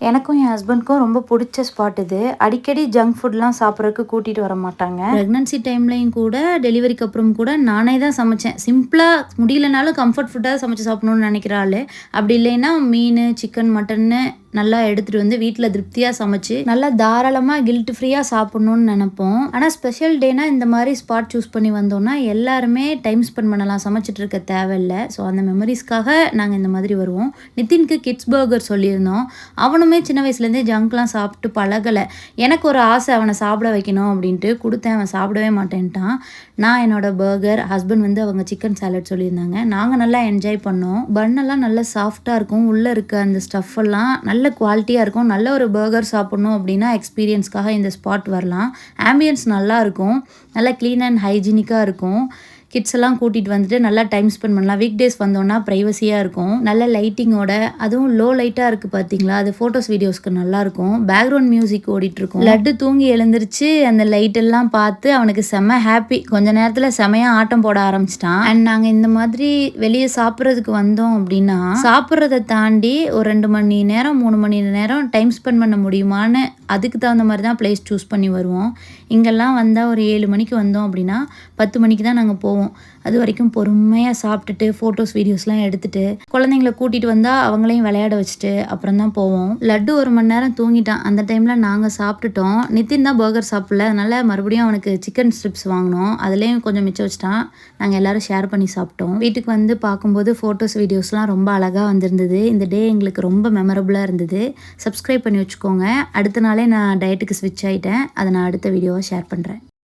எனக்கும் என் ஹஸ்பண்ட்க்கும் ரொம்ப பிடிச்ச ஸ்பாட் இது. அடிக்கடி ஜங்க் ஃபுட்லாம் சாப்பிட்றதுக்கு கூட்டிகிட்டு வர மாட்டாங்க. ப்ரெக்னன்சி டைம்லையும் கூட டெலிவரிக்கு அப்புறம் கூட நானே தான் சமைச்சேன். சிம்பிளாக முடியலனாலும் கம்ஃபர்ட் ஃபுட்டாக சமைச்சு சாப்பிடணும்னு நினைக்கிற ஆள். அப்படி இல்லைன்னா மீன், சிக்கன், மட்டன்னு நல்லா எடுத்துகிட்டு வந்து வீட்டில் திருப்தியாக சமைச்சு நல்லா தாராளமாக கில்ட் ஃப்ரீயாக சாப்பிட்ணுன்னு நினைப்போம். ஆனால் ஸ்பெஷல் டேனா இந்த மாதிரி ஸ்பாட் சூஸ் பண்ணி வந்தோம்னா எல்லாருமே டைம் ஸ்பெண்ட் பண்ணலாம், சமைச்சிட்டு இருக்க தேவையில்லை. ஸோ அந்த மெமரிஸ்க்காக நாங்கள் இந்த மாதிரி வருவோம். நிதினுக்கு கிட்ஸ் பர்கர் சொல்லியிருந்தோம். அவனுமே சின்ன வயசுலேருந்தே ஜங்க்லாம் சாப்பிட்டு பழகலை. எனக்கு ஒரு ஆசை அவனை சாப்பிட வைக்கணும் அப்படின்ட்டு கொடுத்தேன். அவன் சாப்பிடவே மாட்டேன்ட்டான். நான் என்னோட பர்கர், ஹஸ்பண்ட் வந்து அவங்க சிக்கன் சாலட் சொல்லியிருந்தாங்க. நாங்கள் நல்லா என்ஜாய் பண்ணோம். பன்னெல்லாம் நல்லா சாஃப்டாக இருக்கும். உள்ளே இருக்க அந்த ஸ்டஃப் எல்லாம் நல்ல குவாலிட்டியாக இருக்கும். நல்ல ஒரு பர்கர் சாப்பிட்ணும் அப்படின்னா எக்ஸ்பீரியன்ஸ்க்காக இந்த ஸ்பாட் வரலாம். ஆம்பியன்ஸ் நல்லா இருக்கும். நல்லா க்ளீன் அண்ட் ஹைஜீனிக்காக இருக்கும். கிட்ஸ் எல்லாம் கூட்டிகிட்டு வந்துட்டு நல்லா டைம் ஸ்பெண்ட் பண்ணலாம். வீக் டேஸ் வந்தோன்னா ப்ரைவசியாக இருக்கும். நல்ல லைட்டிங்கோட, அதுவும் லோ லைட்டாக இருக்குது பார்த்தீங்களா, அது ஃபோட்டோஸ் வீடியோஸ்க்கு நல்லாயிருக்கும். Background music ஓடிட்டுருக்கும். லட்டு தூங்கி எழுந்திரிச்சு அந்த லைட்டெல்லாம் பார்த்து அவனுக்கு செம்ம ஹாப்பி. கொஞ்ச நேரத்தில் செம்மையாக ஆட்டம் போட ஆரம்பிச்சிட்டான். அண்ட் நாங்கள் இந்த மாதிரி வெளியே சாப்பிட்றதுக்கு வந்தோம் அப்படின்னா சாப்பிட்றத தாண்டி ஒரு 2 மணி நேரம் 3 மணி நேரம் டைம் ஸ்பெண்ட் பண்ண முடியுமான்னு அதுக்கு தகுந்த மாதிரி தான் பிளேஸ் சூஸ் பண்ணி வருவோம். இங்கெல்லாம் வந்தால் ஒரு 7 மணிக்கு வந்தோம் அப்படின்னா 10 மணிக்கு தான் நாங்கள் போவோம். அது வரைக்கும் பொறுமையாக சாப்பிட்டுட்டு ஃபோட்டோஸ் வீடியோஸ்லாம் எடுத்துகிட்டு குழந்தைங்கள கூட்டிகிட்டு வந்தால் அவங்களையும் விளையாட வச்சுட்டு அப்புறம் தான் போவோம். லட்டு 1 மணி நேரம் தூங்கிட்டான். அந்த டைமில் நாங்கள் சாப்பிட்டுட்டோம். நிதின் தான் பர்கர் சாப்பிடல. அதனால் மறுபடியும் அவனுக்கு சிக்கன் ஸ்ட்ரிப்ஸ் வாங்கினோம். அதுலேயும் கொஞ்சம் மிச்சம் வச்சுட்டான். நாங்கள் எல்லோரும் ஷேர் பண்ணி சாப்பிட்டோம். வீட்டுக்கு வந்து பார்க்கும்போது ஃபோட்டோஸ் வீடியோஸ்லாம் ரொம்ப அழகாக வந்திருந்தது. இந்த டே எங்களுக்கு ரொம்ப மெமரபுளாக இருந்தது. சப்ஸ்கிரைப் பண்ணி வச்சுக்கோங்க. அடுத்த நாளே நான் டயட்டுக்கு ஸ்விட்ச் ஆகிட்டேன். அதை நான் அடுத்த வீடியோவை ஷேர் பண்ணுறேன்.